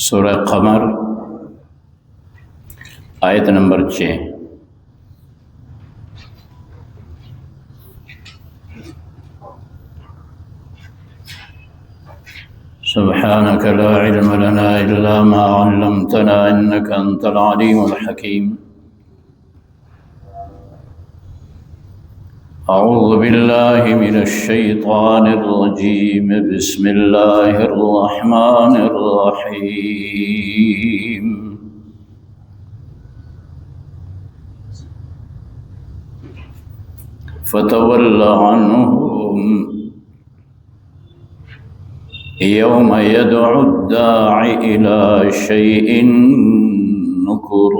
سورہ قمر آیت نمبر 6۔ سبحانك لا علم لنا إلا ما علمتنا إنك أنت العليم الحكيم۔ أعوذ بالله من الشيطان الرجيم، بسم الله الرحمن الرحيم۔ فتول عنهم يوم يدعو الداع إلى شيء نكر،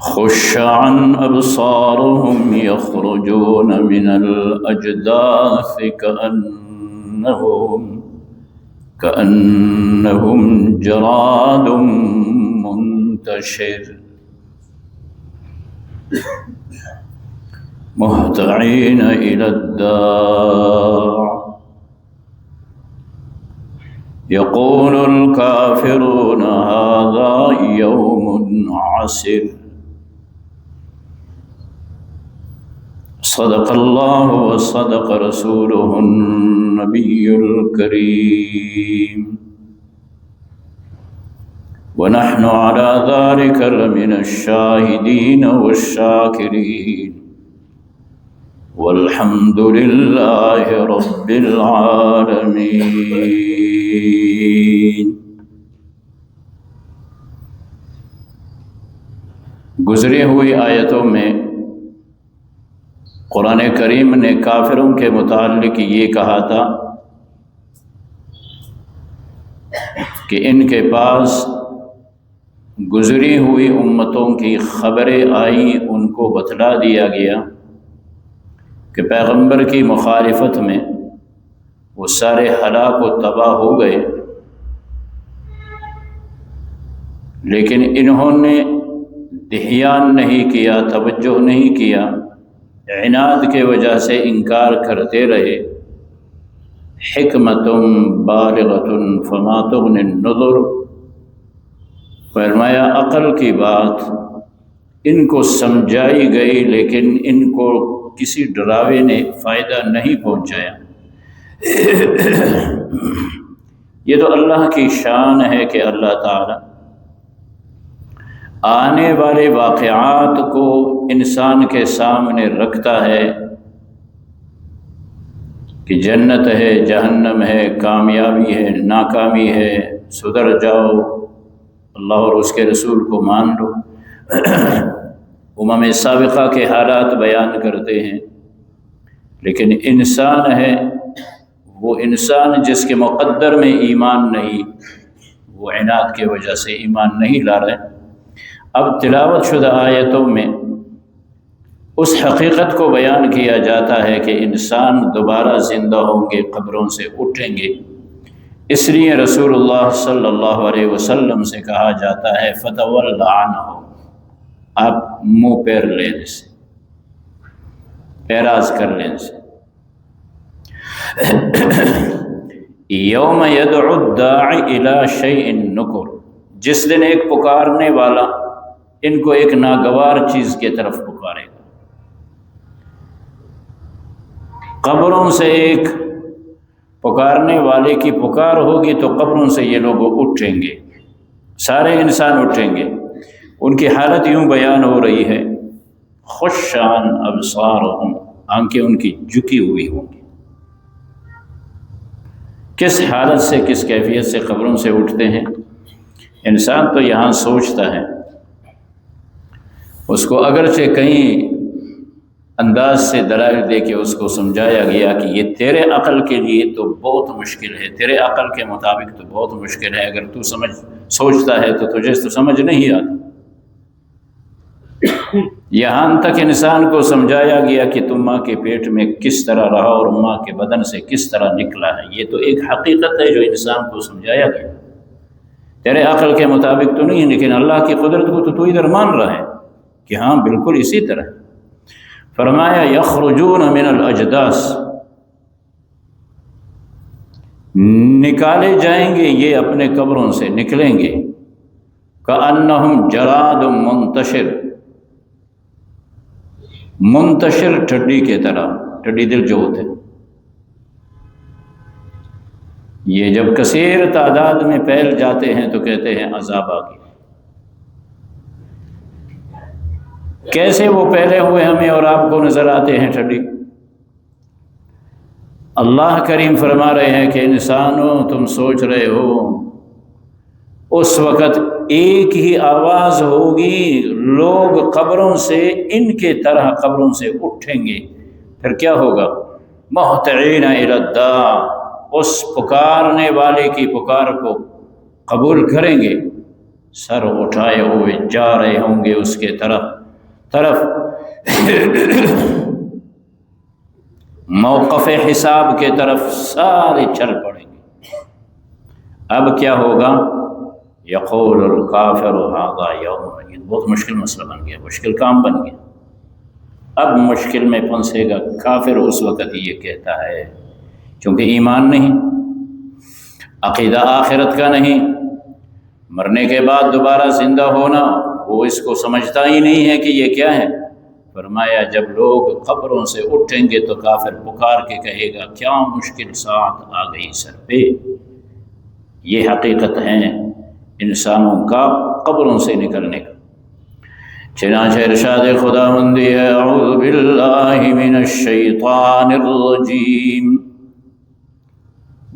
خش عن أبصارهم يخرجون من الأجداث كأنهم جراد منتشر، مهطعين إلى الداع يقول الكافرون هذا يوم عسر۔ صدق الله وصدق رسوله النبي الكريم، ونحن على ذلك لمن الشاهدين والشاكرين، والحمد لله رب العالمين۔ گزری ہوئی آیتوں میں قرآن کریم نے کافروں کے متعلق یہ کہا تھا کہ ان کے پاس گزری ہوئی امتوں کی خبریں آئیں، ان کو بتلا دیا گیا کہ پیغمبر کی مخالفت میں وہ سارے ہلاک و تباہ ہو گئے، لیکن انہوں نے دھیان نہیں کیا، توجہ نہیں کیا، عناد کے وجہ سے انکار کرتے رہے۔ حکمت بالغۃ فما تغنی النذر، فرمایا عقل کی بات ان کو سمجھائی گئی لیکن ان کو کسی ڈراوے نے فائدہ نہیں پہنچایا۔ یہ تو اللہ کی شان ہے کہ اللہ تعالی آنے والے واقعات کو انسان کے سامنے رکھتا ہے کہ جنت ہے، جہنم ہے، کامیابی ہے، ناکامی ہے، سدھر جاؤ، اللہ اور اس کے رسول کو مان لو۔ امم سابقہ کے حالات بیان کرتے ہیں، لیکن انسان ہے، وہ انسان جس کے مقدر میں ایمان نہیں، وہ عناد کی وجہ سے ایمان نہیں لا رہے۔ اب تلاوت شدہ آیتوں میں اس حقیقت کو بیان کیا جاتا ہے کہ انسان دوبارہ زندہ ہوں گے، قبروں سے اٹھیں گے۔ اس لیے رسول اللہ صلی اللہ علیہ وسلم سے کہا جاتا ہے فتول عنہم، آپ منہ پیر لینے سے، اعراض کر لینے سے۔ یوم یدعو الداعی الی شیء نکر، جس دن ایک پکارنے والا ان کو ایک ناگوار چیز کی طرف پکارے گا۔ قبروں سے ایک پکارنے والے کی پکار ہوگی تو قبروں سے یہ لوگ اٹھیں گے، سارے انسان اٹھیں گے۔ ان کی حالت یوں بیان ہو رہی ہے، خش عن ابصارہم، آنکھیں ان کی جھکی ہوئی ہوں گی۔ کس حالت سے، کس کیفیت سے قبروں سے اٹھتے ہیں؟ انسان تو یہاں سوچتا ہے، اس کو اگرچہ کئی انداز سے دلائل دے کے اس کو سمجھایا گیا کہ یہ تیرے عقل کے لیے تو بہت مشکل ہے، تیرے عقل کے مطابق تو بہت مشکل ہے، اگر تو سوچتا ہے تو تجھے تو سمجھ نہیں آتا۔ یہاں تک انسان کو سمجھایا گیا کہ تم ماں کے پیٹ میں کس طرح رہا اور ماں کے بدن سے کس طرح نکلا ہے، یہ تو ایک حقیقت ہے جو انسان کو سمجھایا گیا۔ تیرے عقل کے مطابق تو نہیں، لیکن اللہ کی قدرت کو تو ادھر مان رہا ہے کہ ہاں بالکل اسی طرح۔ فرمایا یخرجون من الاجداث، نکالے جائیں گے یہ اپنے قبروں سے نکلیں گے، کأنہم جراد منتشر ٹھڈی کے طرح، ٹھڈی دل جو ہوتے ہیں، یہ جب کثیر تعداد میں پھیل جاتے ہیں تو کہتے ہیں عذاب آ گیا۔ کیسے وہ پھیلے ہوئے ہمیں اور آپ کو نظر آتے ہیں ٹھڈی؟ اللہ کریم فرما رہے ہیں کہ انسانوں تم سوچ رہے ہو اس وقت ایک ہی آواز ہوگی، لوگ قبروں سے ان کے طرح قبروں سے اٹھیں گے، پھر کیا ہوگا؟ مہطعین الی الداع، اس پکارنے والے کی پکار کو قبول کریں گے، سر اٹھائے ہوئے جا رہے ہوں گے اس کے طرف موقف حساب کے طرف سارے چل پڑیں گے۔ اب کیا ہوگا؟ یقول الکافر ھذا یوم، یہ بہت مشکل مسئلہ بن گیا، مشکل کام بن گیا، اب مشکل میں پھنسے گا کافر۔ اس وقت یہ کہتا ہے، چونکہ ایمان نہیں، عقیدہ آخرت کا نہیں، مرنے کے بعد دوبارہ زندہ ہونا وہ اس کو سمجھتا ہی نہیں ہے کہ یہ کیا ہے۔ فرمایا جب لوگ قبروں سے اٹھیں گے تو کافر پکار کے کہے گا کیا مشکل ساتھ آ گئی سر پہ۔ یہ حقیقت ہے انسانوں کا قبروں سے نکلنے کا۔ چنانچہ ارشاد خداوندی ہے اعوذ باللہ من الشیطان الرجیم،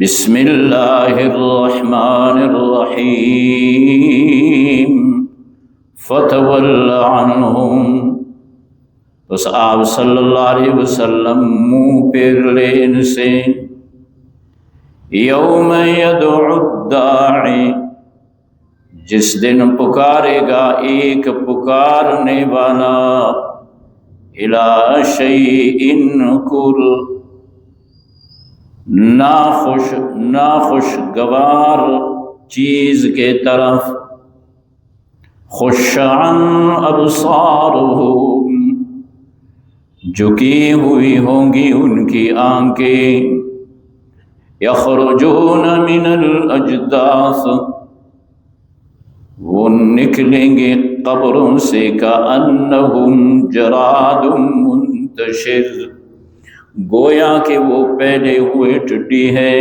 بسم اللہ الرحمن الرحیم، فتول عنہم، بس آپ صلی اللہ علیہ وسلم منہ پھیر لے ان سے، یوم یدعو الداعی، جس دن پکارے گا ایک پکارنے والا، الی شیء نکر، ناخوشگوار چیز کے طرف، خش عن ابصارہم، جھکی ہوئی ہوں گی ان کی آنکھیں، یخرجون من الاجداث، وہ نکلیں گے قبروں سے، کأنہم جراد منتشر، گویا کہ وہ پھیلے ہوئے ٹڈی ہے،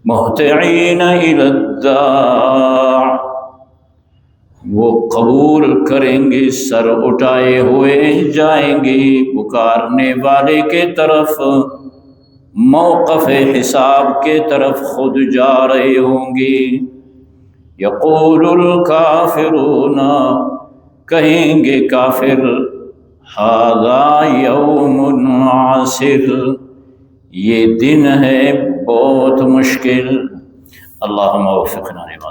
مہطعین الی الداع، وہ قبول کریں گے، سر اٹھائے ہوئے جائیں گے پکارنے والے کے طرف، موقف حساب کے طرف خود جا رہے ہوں گے۔ یقول الکافرون، کہیں گے کافر، ھذا یوم عسر، یہ دن ہے بہت مشکل۔ اللہم وفقنا لما